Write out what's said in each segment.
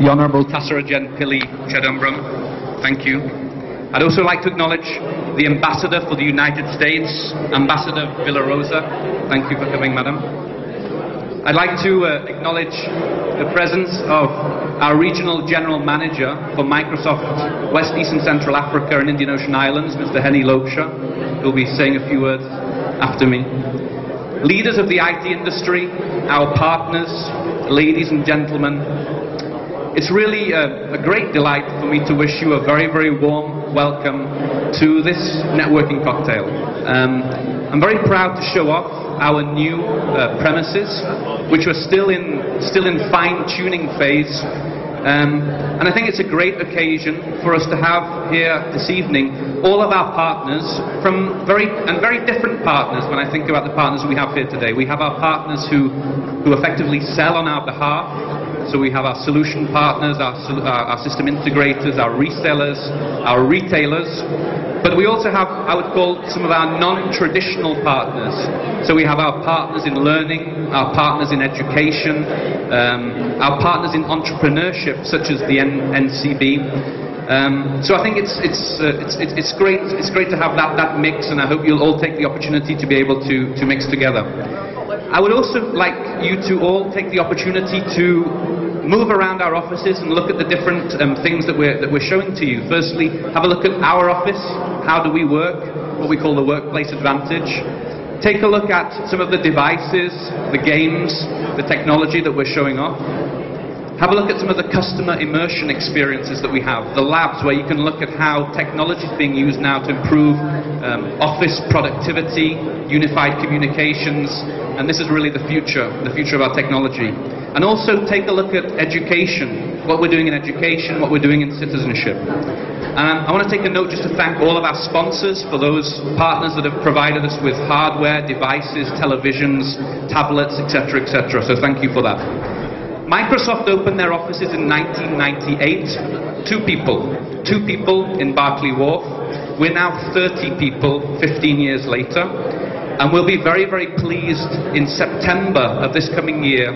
the Honourable Tasarajan Pili Chadambram. Thank you. I'd also like to acknowledge the Ambassador for the United States, Ambassador Villarosa. Thank you for coming, Madam. I'd like to acknowledge the presence of our Regional General Manager for Microsoft West, East and Central Africa and Indian Ocean Islands, Mr. Henny Lopsha, who will be saying a few words after me. Leaders of the IT industry, our partners, ladies and gentlemen, it's really a great delight for me to wish you a very, very warm welcome to this networking cocktail. I'm very proud to show off our new premises, which are still in fine-tuning phase. And I think it's a great occasion for us to have here this evening all of our partners from very different partners. When I think about the partners we have here today, we have our partners who effectively sell on our behalf. So we have our solution partners, our system integrators, our resellers, our retailers. But we also have, I would call, some of our non-traditional partners. So we have our partners in learning, our partners in education, our partners in entrepreneurship, such as the NCB. So I think it's great to have that mix, and I hope you'll all take the opportunity to be able to mix together. I would also like you to all take the opportunity to move around our offices and look at the different things that we're showing to you. Firstly, have a look at our office. How do we work? What we call the workplace advantage. Take a look at some of the devices, the games, the technology that we're showing off. Have a look at some of the customer immersion experiences that we have, the labs where you can look at how technology is being used now to improve office productivity, unified communications, and this is really the future of our technology. And also take a look at education, what we're doing in education, what we're doing in citizenship. I want to take a note just to thank all of our sponsors for those partners that have provided us with hardware, devices, televisions, tablets, etc., etc. So thank you for that. Microsoft opened their offices in 1998. Two people in Berkeley Wharf. We're now 30 people 15 years later. And we'll be very, very pleased in September of this coming year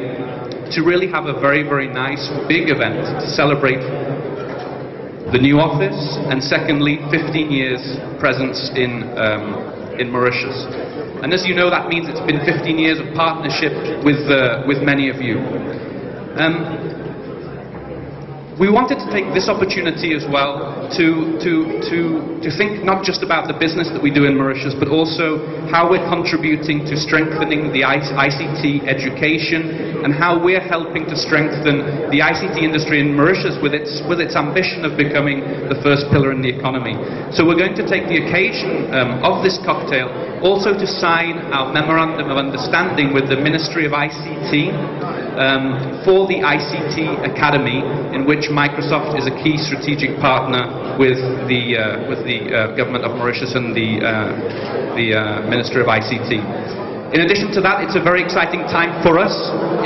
to really have a very, very nice big event to celebrate the new office, and secondly, 15 years presence in Mauritius. And as you know, that means it's been 15 years of partnership with many of you. We wanted to take this opportunity as well to think not just about the business that we do in Mauritius, but also how we're contributing to strengthening the ICT education and how we're helping to strengthen the ICT industry in Mauritius with its ambition of becoming the first pillar in the economy. So we're going to take the occasion of this cocktail also to sign our Memorandum of Understanding with the Ministry of ICT for the ICT Academy, in which Microsoft is a key strategic partner with the government of Mauritius and the Ministry of ICT. In addition to that, it's a very exciting time for us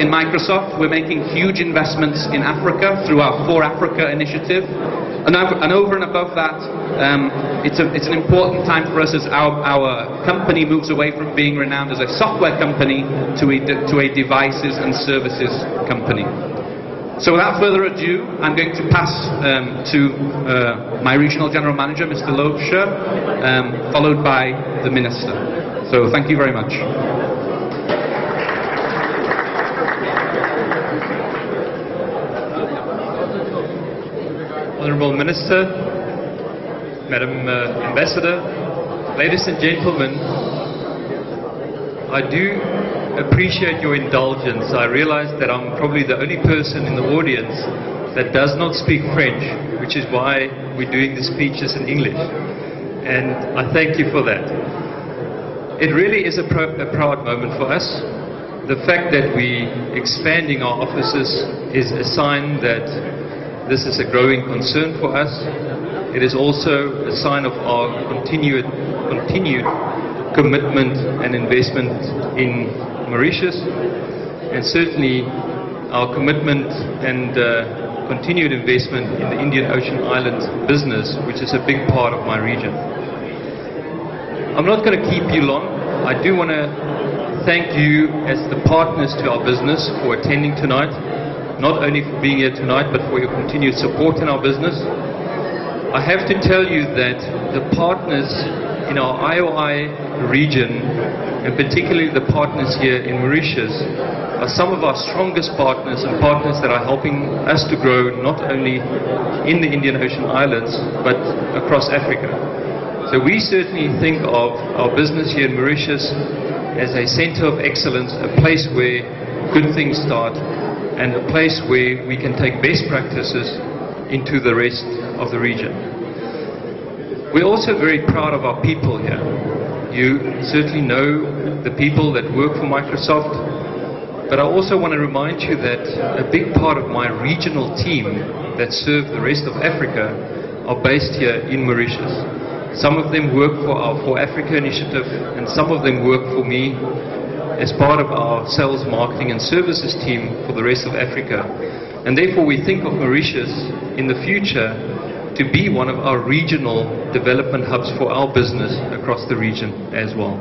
in Microsoft. We're making huge investments in Africa through our For Africa initiative. And over and above that, it's an important time for us as our company moves away from being renowned as a software company to a devices and services company. So without further ado, I'm going to pass to my Regional General Manager, Mr. Lopsha, followed by the Minister. So thank you very much. Honourable Minister, Madam Ambassador, ladies and gentlemen, I do appreciate your indulgence. I realize that I'm probably the only person in the audience that does not speak French, which is why we're doing the speeches in English. And I thank you for that. It really is a proud moment for us. The fact that we're expanding our offices is a sign that this is a growing concern for us. It is also a sign of our continued commitment and investment in Mauritius, and certainly our commitment and continued investment in the Indian Ocean Islands business, which is a big part of my region. I'm not going to keep you long. I do want to thank you as the partners to our business for attending tonight. not only for being here tonight, but for your continued support in our business. I have to tell you that the partners in our IOI region, and particularly the partners here in Mauritius, are some of our strongest partners and partners that are helping us to grow not only in the Indian Ocean Islands, but across Africa. So we certainly think of our business here in Mauritius as a center of excellence, a place where good things start, and a place where we can take best practices into the rest of the region. We're also very proud of our people here. You certainly know the people that work for Microsoft, but I also want to remind you that a big part of my regional team that serve the rest of Africa are based here in Mauritius. Some of them work for our For Africa initiative, and some of them work for me as part of our sales, marketing and services team for the rest of Africa. And therefore we think of Mauritius in the future to be one of our regional development hubs for our business across the region as well.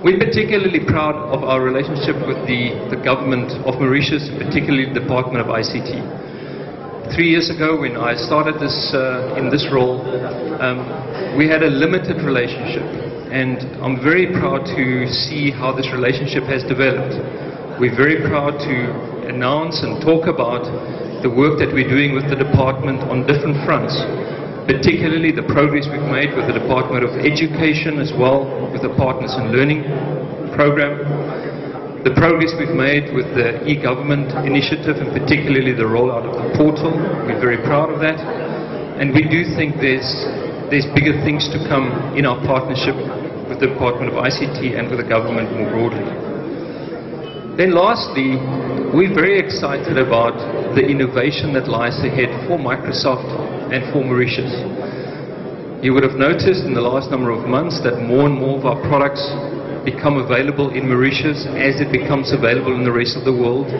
We're particularly proud of our relationship with the government of Mauritius, particularly the Department of ICT. 3 years ago, when I started in this role, we had a limited relationship, and I'm very proud to see how this relationship has developed. We're very proud to announce and talk about the work that we're doing with the department on different fronts, particularly the progress we've made with the Department of Education as well, with the Partners in Learning program, the progress we've made with the e-government initiative, and particularly the rollout of the portal. We're very proud of that, and we do think there's bigger things to come in our partnership with the Department of ICT and with the government more broadly. Then lastly, we're very excited about the innovation that lies ahead for Microsoft and for Mauritius. You would have noticed in the last number of months that more and more of our products become available in Mauritius as it becomes available in the rest of the world.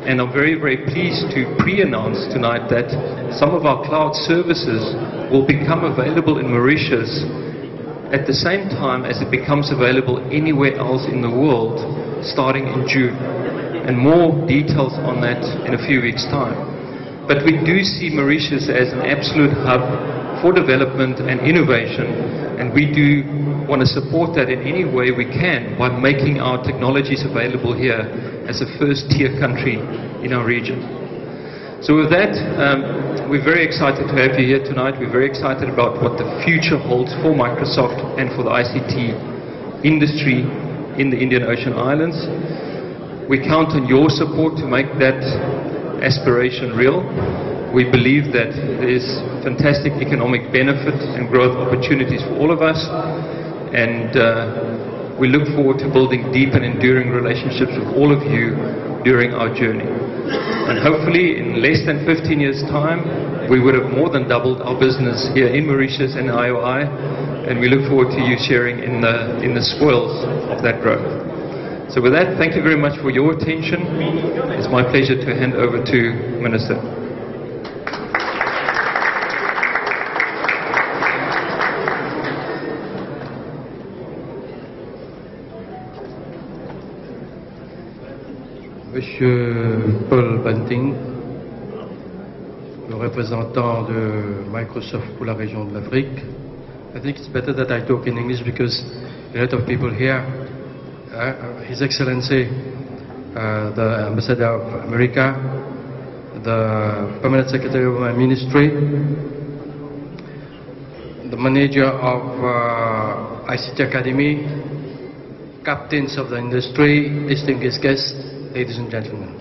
And I'm very, very pleased to pre-announce tonight that some of our cloud services will become available in Mauritius at the same time as it becomes available anywhere else in the world, starting in June. And more details on that in a few weeks' time. But we do see Mauritius as an absolute hub for development and innovation, and we do want to support that in any way we can by making our technologies available here as a first-tier country in our region. So with that, we're very excited to have you here tonight. We're very excited about what the future holds for Microsoft and for the ICT industry in the Indian Ocean Islands. We count on your support to make that aspiration real. We believe that there is fantastic economic benefit and growth opportunities for all of us, and we look forward to building deep and enduring relationships with all of you during our journey. And hopefully in less than 15 years' time, we would have more than doubled our business here in Mauritius and IOI, and we look forward to you sharing in the spoils of that growth. So with that, thank you very much for your attention. It's my pleasure to hand over to Minister. Monsieur Paul Banting, le représentant de Microsoft pour la région de l'Afrique. I think it's better that I talk in English because a lot of people here. His Excellency, the Ambassador of America, the Permanent Secretary of my ministry, the manager of ICT Academy, captains of the industry, distinguished guests, ladies and gentlemen.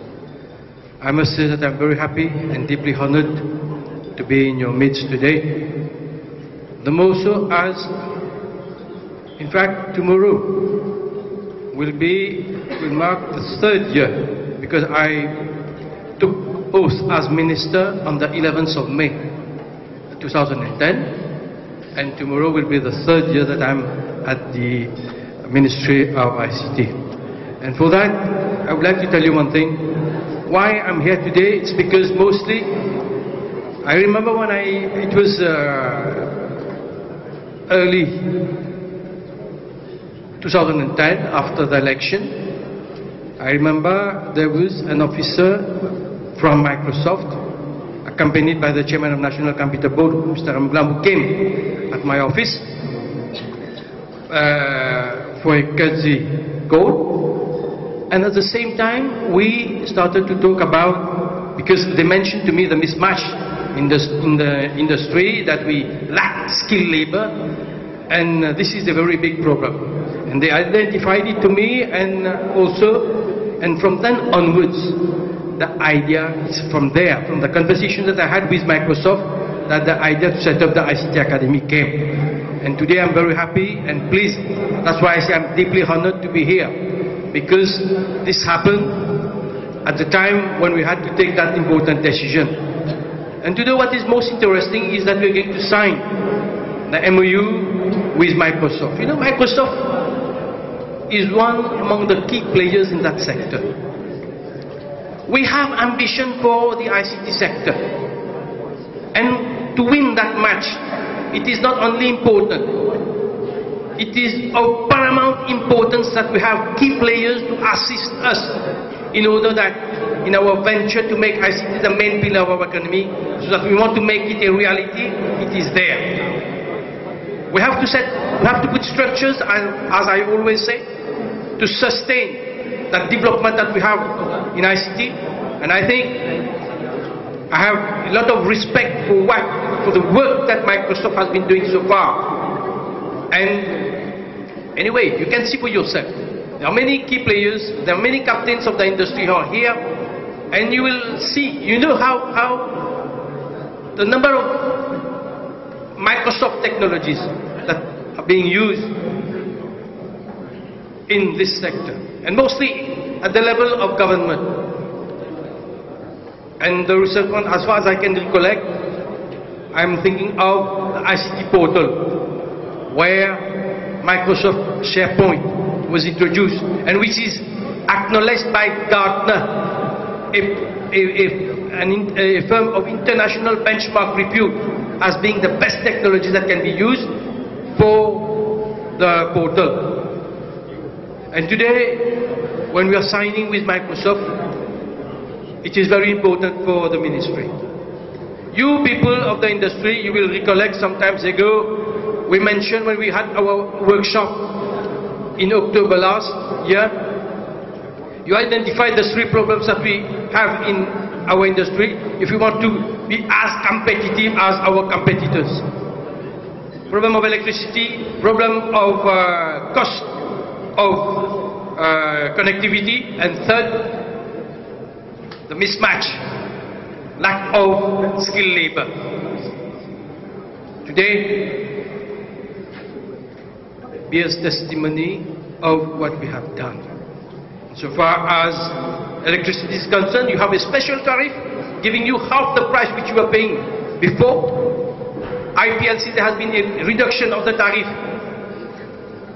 I must say that I'm very happy and deeply honored to be in your midst today. The more so as, in fact, tomorrow will mark the 3rd year, because I took oath as minister on the 11th of May 2010, and tomorrow will be the 3rd year that I'm at the Ministry of ICT. And for that, I would like to tell you one thing. Why I'm here today, it's because mostly, I remember when it was early 2010, after the election, I remember there was an officer from Microsoft, accompanied by the chairman of National Computer Board, Mr. Ramglam, who came at my office for a courtesy call. And at the same time, we started to talk about, because they mentioned to me the mismatch in the industry, that we lack skilled labor, and this is a very big problem. And they identified it to me, and from then onwards, the idea is from there, from the conversation that I had with Microsoft, that the idea to set up the ICT Academy came. And today I'm very happy and pleased. That's why I say I'm deeply honored to be here, because this happened at the time when we had to take that important decision. And today what is most interesting is that we're going to sign the MOU with Microsoft. You know, Microsoft is one among the key players in that sector. We have ambition for the ICT sector. And to win that match, it is not only important, it is of paramount importance that we have key players to assist us in order that in our venture to make ICT the main pillar of our economy, so that we want to make it a reality, it is there. We have to put structures, as I always say, to sustain that development that we have in ICT. And I think I have a lot of respect for the work that Microsoft has been doing so far. And anyway, you can see for yourself. There are many key players, there are many captains of the industry who are here, and you will see, you know how the number of Microsoft technologies that are being used in this sector, and mostly at the level of government. And the research one, as far as I can recollect, I'm thinking of the ICT portal, where Microsoft SharePoint was introduced, and which is acknowledged by Gartner, a firm of international benchmark repute, as being the best technology that can be used for the portal. And today, when we are signing with Microsoft, it is very important for the ministry. You people of the industry, you will recollect some time ago, we mentioned when we had our workshop in October last year, you identified the three problems that we have in our industry if we want to be as competitive as our competitors. Problem of electricity, problem of cost of connectivity, and third, the mismatch, lack of skilled labor. Today bears testimony of what we have done. So far as electricity is concerned, you have a special tariff giving you half the price which you were paying before. IPLC, there has been a reduction of the tariff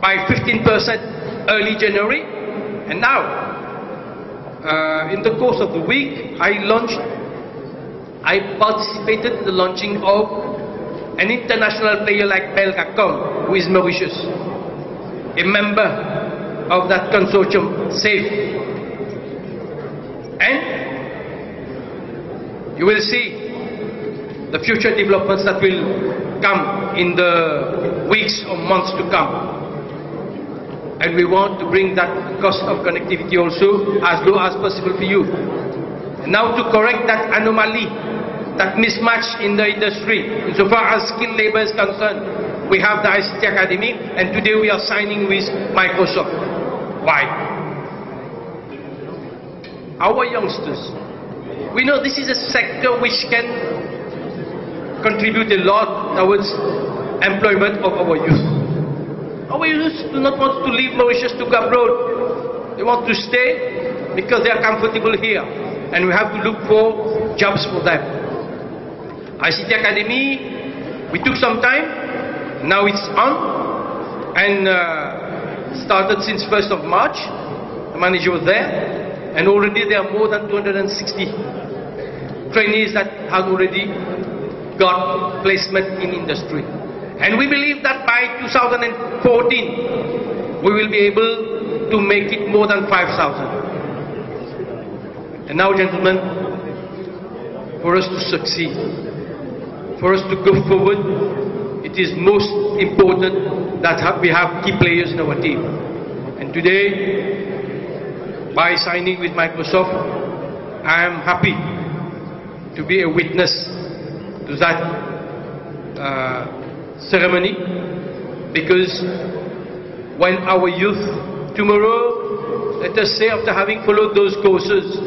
by 15% early January, and now in the course of the week I participated in the launching of an international player like Belgacom, who is Mauritius, a member of that consortium, SAFE. And you will see the future developments that will come in the weeks or months to come. And we want to bring that cost of connectivity also as low as possible for you. And now to correct that anomaly, that mismatch in the industry, insofar as skilled labor is concerned, we have the ICT Academy, and today we are signing with Microsoft. Why? Our youngsters, we know this is a sector which can contribute a lot towards employment of our youth. Our youth do not want to leave Mauritius to go abroad. They want to stay because they are comfortable here, and we have to look for jobs for them. ICT Academy, we took some time, now it's on, and started since 1st of March. The manager was there, and already there are more than 260 trainees that have already got placement in industry. And we believe that by 2014, we will be able to make it more than 5,000. And now, gentlemen, for us to succeed, for us to go forward, it is most important that we have key players in our team. And today, by signing with Microsoft, I am happy to be a witness to that ceremony, because when our youth tomorrow, let us say after having followed those courses,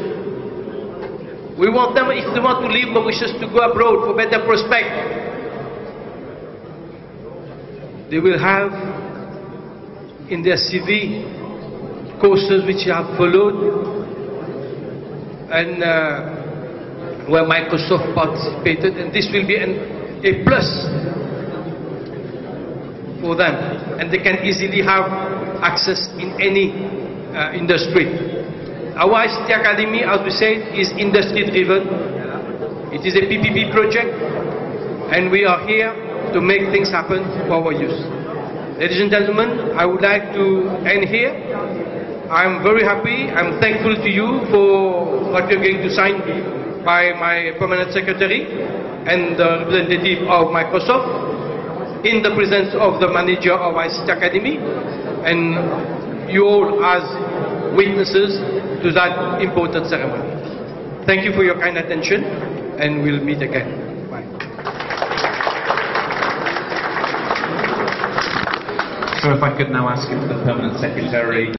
we want them, if they want to leave Mauritius, to go abroad for better prospect, they will have in their CV courses which they have followed and where Microsoft participated, and this will be a plus for them, and they can easily have access in any industry. Our ICT Academy, as we said, is industry driven. It is a PPP project, and we are here to make things happen for our youth. Ladies and gentlemen, I would like to end here. I'm very happy, I'm thankful to you for what you're going to sign by my permanent secretary and the representative of Microsoft in the presence of the manager of ICT Academy and you all as witnesses to that important ceremony. Thank you for your kind attention, and we'll meet again. Bye. So if I could now ask the permanent secretary